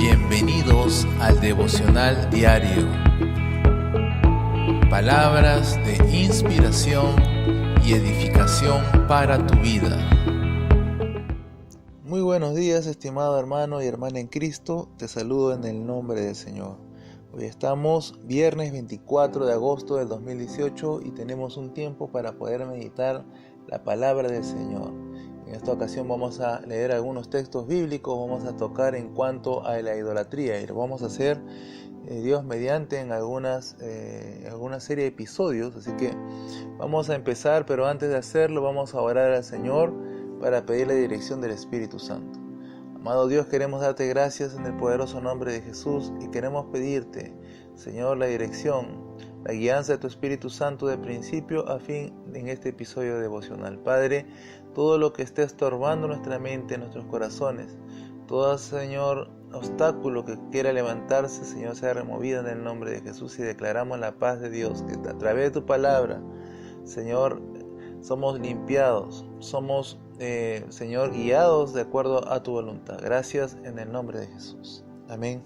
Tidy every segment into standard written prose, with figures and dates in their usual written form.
Bienvenidos al devocional diario. Palabras de inspiración y edificación para tu vida. Muy buenos días, estimado hermano y hermana en Cristo. Te saludo en el nombre del Señor. Hoy estamos viernes 24 de agosto del 2018 y tenemos un tiempo para poder meditar la palabra del Señor. En esta ocasión vamos a leer algunos textos bíblicos, vamos a tocar en cuanto a la idolatría y lo vamos a hacer Dios mediante en alguna serie de episodios. Así que vamos a empezar, pero antes de hacerlo vamos a orar al Señor para pedir la dirección del Espíritu Santo. Amado Dios, queremos darte gracias en el poderoso nombre de Jesús y queremos pedirte, Señor, la dirección, la guianza de tu Espíritu Santo de principio a fin en este episodio devocional. Padre, todo lo que esté estorbando nuestra mente, nuestros corazones, todo, Señor, obstáculo que quiera levantarse, Señor, sea removido en el nombre de Jesús y declaramos la paz de Dios, que a través de tu palabra, Señor, somos limpiados, somos, Señor, guiados de acuerdo a tu voluntad. Gracias en el nombre de Jesús. Amén.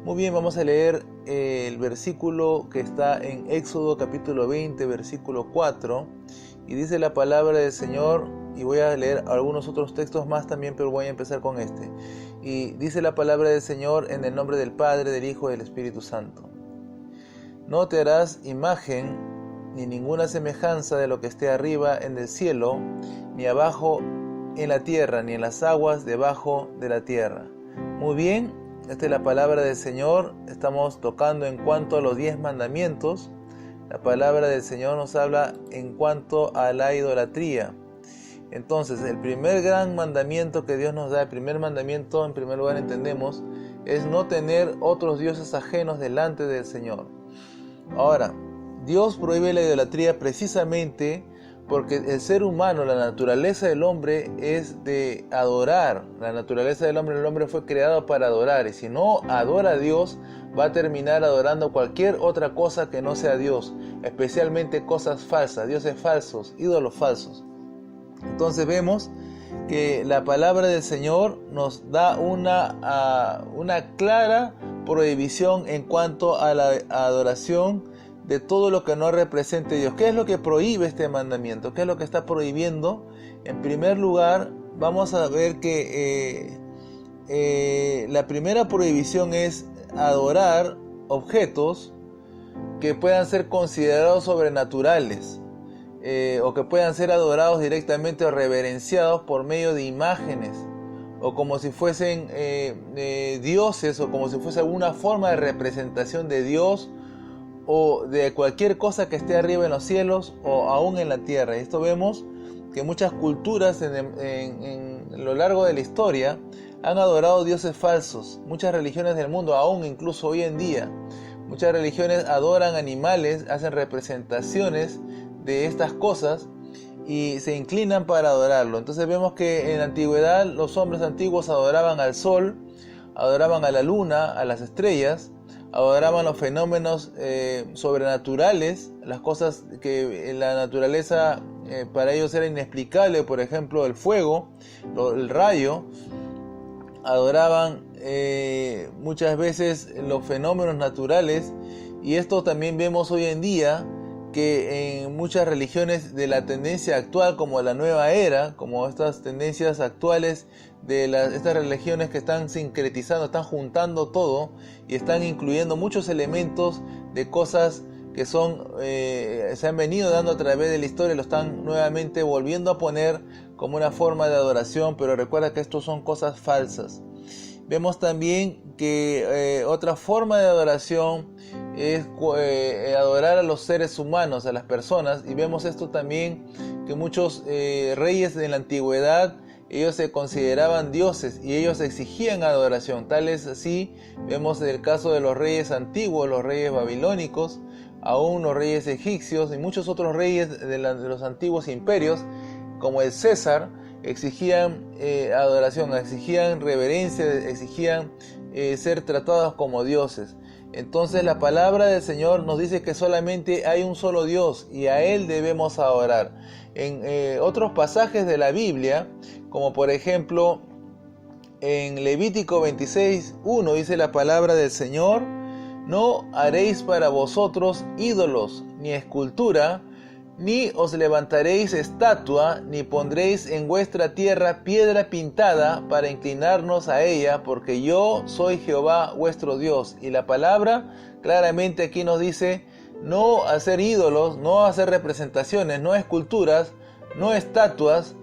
Muy bien, vamos a leer el versículo que está en Éxodo capítulo 20, versículo 4, y dice la palabra del Señor, y voy a leer algunos otros textos más también, pero voy a empezar con este. Y dice la palabra del Señor en el nombre del Padre, del Hijo y del Espíritu Santo. No te harás imagen ni ninguna semejanza de lo que esté arriba en el cielo, ni abajo en la tierra, ni en las aguas debajo de la tierra. Muy bien, esta es la palabra del Señor. Estamos tocando en cuanto a los 10 mandamientos. La palabra del Señor nos habla en cuanto a la idolatría. Entonces, el primer gran mandamiento que Dios nos da, el primer mandamiento, en primer lugar entendemos, es no tener otros dioses ajenos delante del Señor. Ahora, Dios prohíbe la idolatría precisamente porque el ser humano, la naturaleza del hombre es de adorar. La naturaleza del hombre, el hombre fue creado para adorar. Y si no adora a Dios, va a terminar adorando cualquier otra cosa que no sea Dios. Especialmente cosas falsas, dioses falsos, ídolos falsos. Entonces vemos que la palabra del Señor nos da una clara prohibición en cuanto a la adoración de todo lo que no represente Dios. ¿Qué es lo que prohíbe este mandamiento? ¿Qué es lo que está prohibiendo? En primer lugar, vamos a ver que la primera prohibición es adorar objetos que puedan ser considerados sobrenaturales o que puedan ser adorados directamente o reverenciados por medio de imágenes o como si fuesen dioses o como si fuese alguna forma de representación de Dios o de cualquier cosa que esté arriba en los cielos o aún en la tierra. Y esto vemos que muchas culturas en lo largo de la historia han adorado dioses falsos. Muchas religiones del mundo, aún incluso hoy en día, muchas religiones adoran animales, hacen representaciones de estas cosas y se inclinan para adorarlo. Entonces vemos que en la antigüedad los hombres antiguos adoraban al sol, adoraban a la luna, a las estrellas, adoraban los fenómenos sobrenaturales, las cosas que en la naturaleza para ellos era inexplicable, por ejemplo el fuego, el rayo. Adoraban muchas veces los fenómenos naturales, y esto también vemos hoy en día que en muchas religiones de la tendencia actual, como la nueva era, como estas tendencias actuales de estas religiones que están sincretizando, están juntando todo y están incluyendo muchos elementos de cosas que se han venido dando a través de la historia, lo están nuevamente volviendo a poner como una forma de adoración, pero recuerda que estos son cosas falsas. Vemos también que otra forma de adoración es adorar a los seres humanos, a las personas, y vemos esto también que muchos reyes de la antigüedad, ellos se consideraban dioses y ellos exigían adoración. Tal es así, vemos el caso de los reyes antiguos, los reyes babilónicos, aún los reyes egipcios y muchos otros reyes de los antiguos imperios, como el César, exigían adoración, exigían reverencia, exigían ser tratados como dioses. Entonces la palabra del Señor nos dice que solamente hay un solo Dios y a Él debemos adorar. En otros pasajes de la Biblia, como por ejemplo en Levítico 26:1 dice la palabra del Señor: no haréis para vosotros ídolos, ni escultura, ni os levantaréis estatua, ni pondréis en vuestra tierra piedra pintada para inclinarnos a ella, porque yo soy Jehová vuestro Dios. Y la palabra claramente aquí nos dice no hacer ídolos, no hacer representaciones, no esculturas, no estatuas,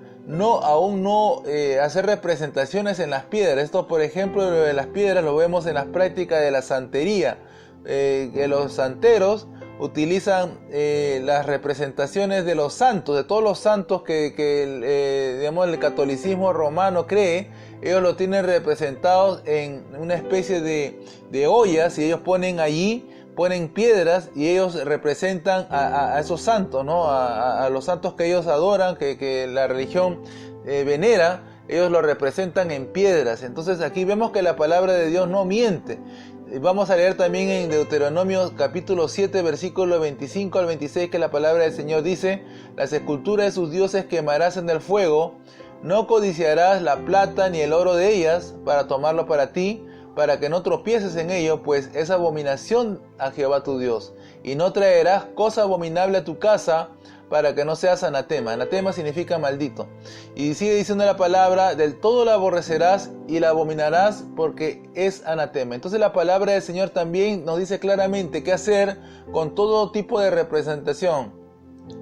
aún no hacer representaciones en las piedras. Esto, por ejemplo, lo de las piedras lo vemos en las prácticas de la santería, que los santeros utilizan las representaciones de los santos, de todos los santos que digamos, el catolicismo romano cree. Ellos lo tienen representados en una especie de ollas, y ellos ponen allí, ponen piedras, y ellos representan a esos santos, ¿no? A los santos que ellos adoran, que la religión venera. Ellos lo representan en piedras. Entonces aquí vemos que la palabra de Dios no miente. Vamos a leer también en Deuteronomio capítulo 7, versículo 25 al 26, que la palabra del Señor dice: las esculturas de sus dioses quemarás en el fuego, no codiciarás la plata ni el oro de ellas para tomarlo para ti, para que no tropieces en ello, pues es abominación a Jehová tu Dios. Y no traerás cosa abominable a tu casa, para que no seas anatema. Anatema significa maldito. Y sigue diciendo la palabra: del todo la aborrecerás y la abominarás, porque es anatema. Entonces la palabra del Señor también nos dice claramente qué hacer con todo tipo de representación,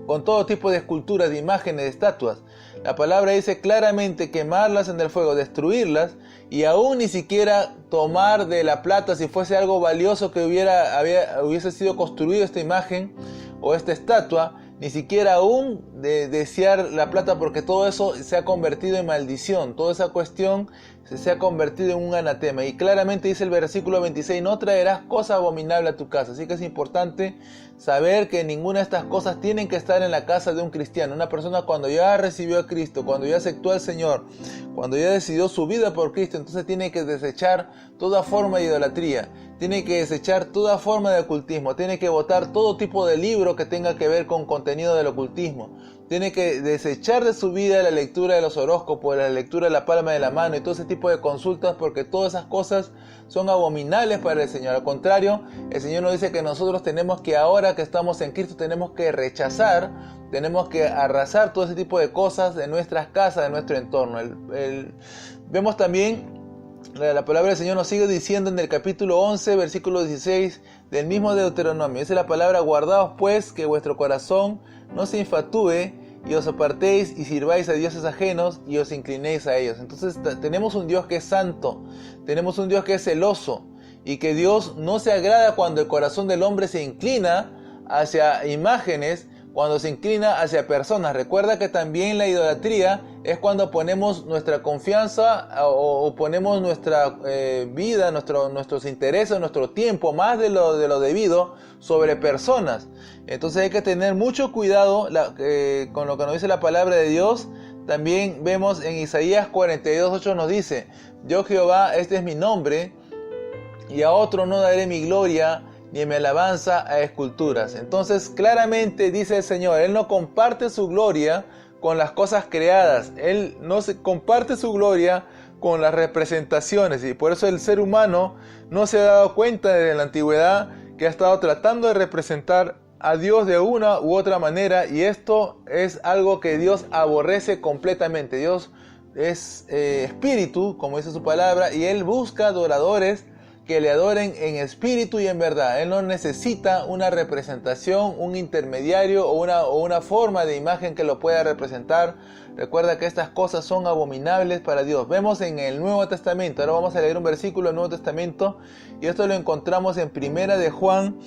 con todo tipo de esculturas, de imágenes, de estatuas. La palabra dice claramente quemarlas en el fuego, destruirlas, y aún ni siquiera tomar de la plata, si fuese algo valioso que hubiese sido construido esta imagen o esta estatua, ni siquiera aún desear la plata, porque todo eso se ha convertido en maldición. Toda esa cuestión se ha convertido en un anatema. Y claramente dice el versículo 26, no traerás cosa abominable a tu casa. Así que es importante saber que ninguna de estas cosas tienen que estar en la casa de un cristiano. Una persona, cuando ya recibió a Cristo, cuando ya aceptó al Señor, cuando ya decidió su vida por Cristo, entonces tiene que desechar toda forma de idolatría. Tiene que desechar toda forma de ocultismo. Tiene que botar todo tipo de libro que tenga que ver con contenido del ocultismo. Tiene que desechar de su vida la lectura de los horóscopos, la lectura de la palma de la mano y todo ese tipo de consultas, porque todas esas cosas son abominables para el Señor. Al contrario, el Señor nos dice que nosotros tenemos que, ahora que estamos en Cristo, tenemos que rechazar, tenemos que arrasar todo ese tipo de cosas de nuestras casas, de nuestro entorno. Vemos también, la palabra del Señor nos sigue diciendo en el capítulo 11, versículo 16 del mismo Deuteronomio. Dice la palabra: guardaos pues que vuestro corazón no se infatúe y os apartéis y sirváis a dioses ajenos y os inclinéis a ellos. Entonces tenemos un Dios que es santo, tenemos un Dios que es celoso, y que Dios no se agrada cuando el corazón del hombre se inclina hacia imágenes, cuando se inclina hacia personas. Recuerda que también la idolatría es cuando ponemos nuestra confianza o ponemos nuestra vida, nuestros intereses, nuestro tiempo, más de lo debido, sobre personas. Entonces hay que tener mucho cuidado con lo que nos dice la palabra de Dios. También vemos en Isaías 42:8 nos dice: yo Jehová, este es mi nombre, y a otro no daré mi gloria, ni mi alabanza a esculturas. Entonces claramente dice el Señor, Él no comparte su gloria con las cosas creadas. Él no se comparte su gloria con las representaciones, y por eso el ser humano no se ha dado cuenta desde la antigüedad que ha estado tratando de representar a Dios de una u otra manera, y esto es algo que Dios aborrece completamente. Dios es espíritu, como dice su palabra, y Él busca adoradores que le adoren en espíritu y en verdad. Él no necesita una representación, un intermediario o una forma de imagen que lo pueda representar. Recuerda que estas cosas son abominables para Dios. Vemos en el Nuevo Testamento, ahora vamos a leer un versículo del Nuevo Testamento, y esto lo encontramos en Primera de Juan,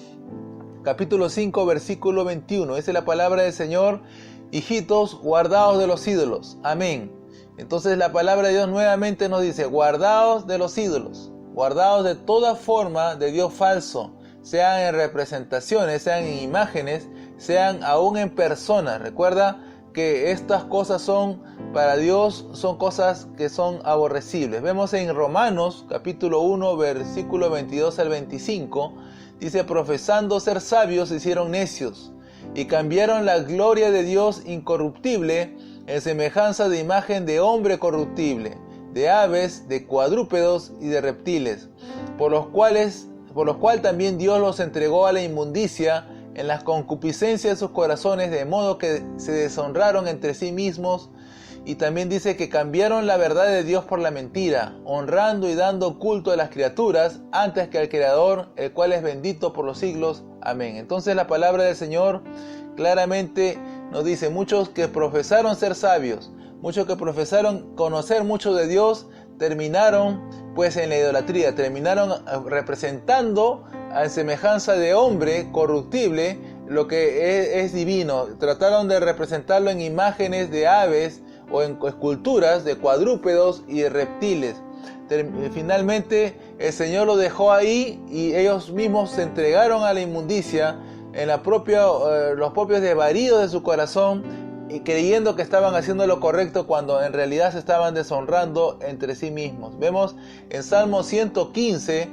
capítulo 5, versículo 21. Dice la palabra del Señor: hijitos, guardaos de los ídolos. Amén. Entonces la palabra de Dios nuevamente nos dice: guardaos de los ídolos. Guardaos de toda forma de Dios falso, sean en representaciones, sean en imágenes, sean aún en personas. Recuerda que estas cosas son, para Dios, son cosas que son aborrecibles. Vemos en Romanos, capítulo 1, versículo 22 al 25, dice: profesando ser sabios se hicieron necios, y cambiaron la gloria de Dios incorruptible en semejanza de imagen de hombre corruptible, de aves, de cuadrúpedos y de reptiles, por los cuales también Dios los entregó a la inmundicia en las concupiscencias de sus corazones, de modo que se deshonraron entre sí mismos. Y también dice que cambiaron la verdad de Dios por la mentira, honrando y dando culto a las criaturas antes que al Creador, el cual es bendito por los siglos. Amén. Entonces la palabra del Señor claramente nos dice: muchos que profesaron ser sabios, muchos que profesaron conocer mucho de Dios, terminaron pues en la idolatría, terminaron representando a semejanza de hombre corruptible lo que es divino. Trataron de representarlo en imágenes de aves o en esculturas de cuadrúpedos y de reptiles. Finalmente el Señor lo dejó ahí y ellos mismos se entregaron a la inmundicia en los propios desvaríos de su corazón, y creyendo que estaban haciendo lo correcto cuando en realidad se estaban deshonrando entre sí mismos. Vemos en Salmo 115,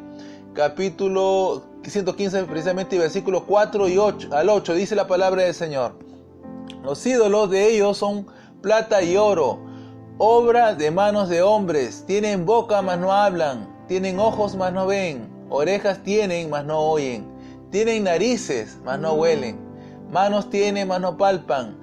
capítulo 115 precisamente, versículos 4 y 8 al 8, dice la palabra del Señor: los ídolos de ellos son plata y oro, obra de manos de hombres. Tienen boca, mas no hablan. Tienen ojos, mas no ven. Orejas tienen, mas no oyen. Tienen narices, mas no huelen. Manos tienen, mas no palpan.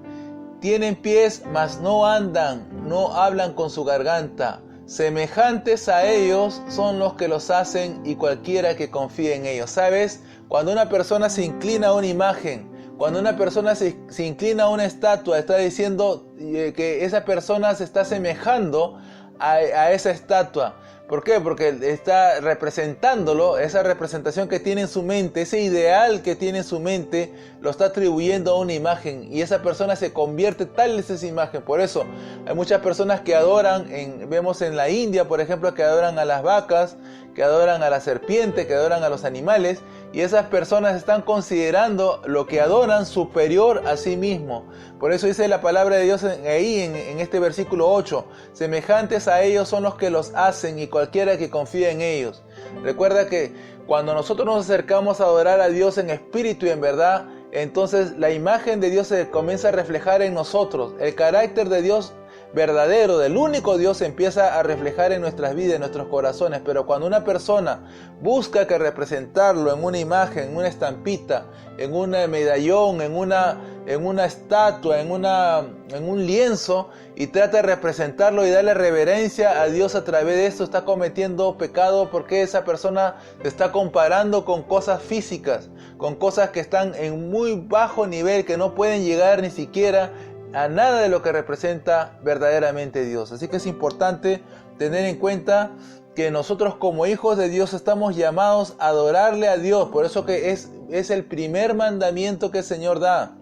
Tienen pies, mas no andan. No hablan con su garganta. Semejantes a ellos son los que los hacen, y cualquiera que confíe en ellos. ¿Sabes? Cuando una persona se inclina a una imagen, cuando una persona se inclina a una estatua, está diciendo que esa persona se está asemejando a esa estatua. ¿Por qué? Porque está representándolo, esa representación que tiene en su mente, ese ideal que tiene en su mente, lo está atribuyendo a una imagen, y esa persona se convierte tal es esa imagen. Por eso hay muchas personas que adoran, vemos en la India, por ejemplo, que adoran a las vacas, que adoran a la serpiente, que adoran a los animales, y esas personas están considerando lo que adoran superior a sí mismo. Por eso dice la palabra de Dios ahí en este versículo 8: semejantes a ellos son los que los hacen, y cualquiera que confía en ellos. Recuerda que cuando nosotros nos acercamos a adorar a Dios en espíritu y en verdad, entonces la imagen de Dios se comienza a reflejar en nosotros. El carácter de Dios verdadero, del único Dios, se empieza a reflejar en nuestras vidas, en nuestros corazones. Pero cuando una persona busca que representarlo en una imagen, en una estampita, en un medallón, en una estatua, en un lienzo, y trata de representarlo y darle reverencia a Dios a través de esto, está cometiendo pecado, porque esa persona se está comparando con cosas físicas, con cosas que están en muy bajo nivel, que no pueden llegar ni siquiera a nada de lo que representa verdaderamente Dios. Así que es importante tener en cuenta que nosotros como hijos de Dios estamos llamados a adorarle a Dios. Por eso que es el primer mandamiento que el Señor da,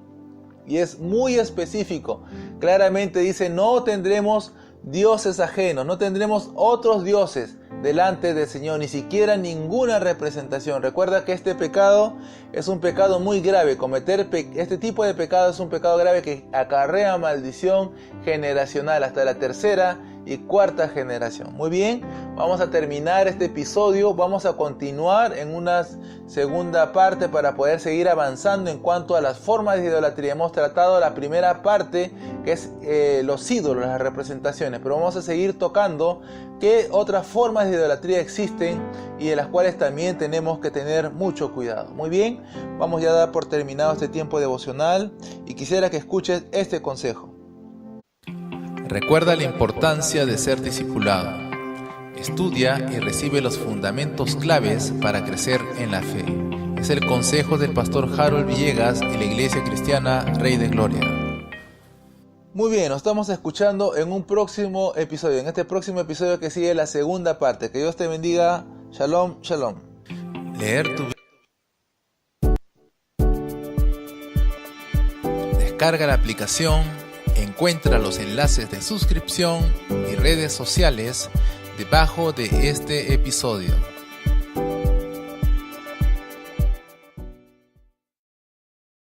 y es muy específico. Claramente dice: no tendremos dioses ajenos, no tendremos otros dioses delante del Señor, ni siquiera ninguna representación. Recuerda que este pecado es un pecado muy grave. Cometer este tipo de pecado es un pecado grave que acarrea maldición generacional hasta la tercera y cuarta generación. Muy bien, vamos a terminar este episodio. Vamos a continuar en una segunda parte para poder seguir avanzando en cuanto a las formas de idolatría. Hemos tratado la primera parte, que es los ídolos, las representaciones, pero vamos a seguir tocando qué otras formas de idolatría existen y de las cuales también tenemos que tener mucho cuidado. Muy bien, vamos ya a dar por terminado este tiempo devocional, y quisiera que escuches este consejo. Recuerda la importancia de ser discipulado. Estudia y recibe los fundamentos claves para crecer en la fe. Es el consejo del pastor Harold Villegas y la Iglesia Cristiana Rey de Gloria. Muy bien, nos estamos escuchando en un próximo episodio, en este próximo episodio que sigue la segunda parte. Que Dios te bendiga. Shalom, shalom. Leer tu Descarga la aplicación, encuentra los enlaces de suscripción y redes sociales debajo de este episodio.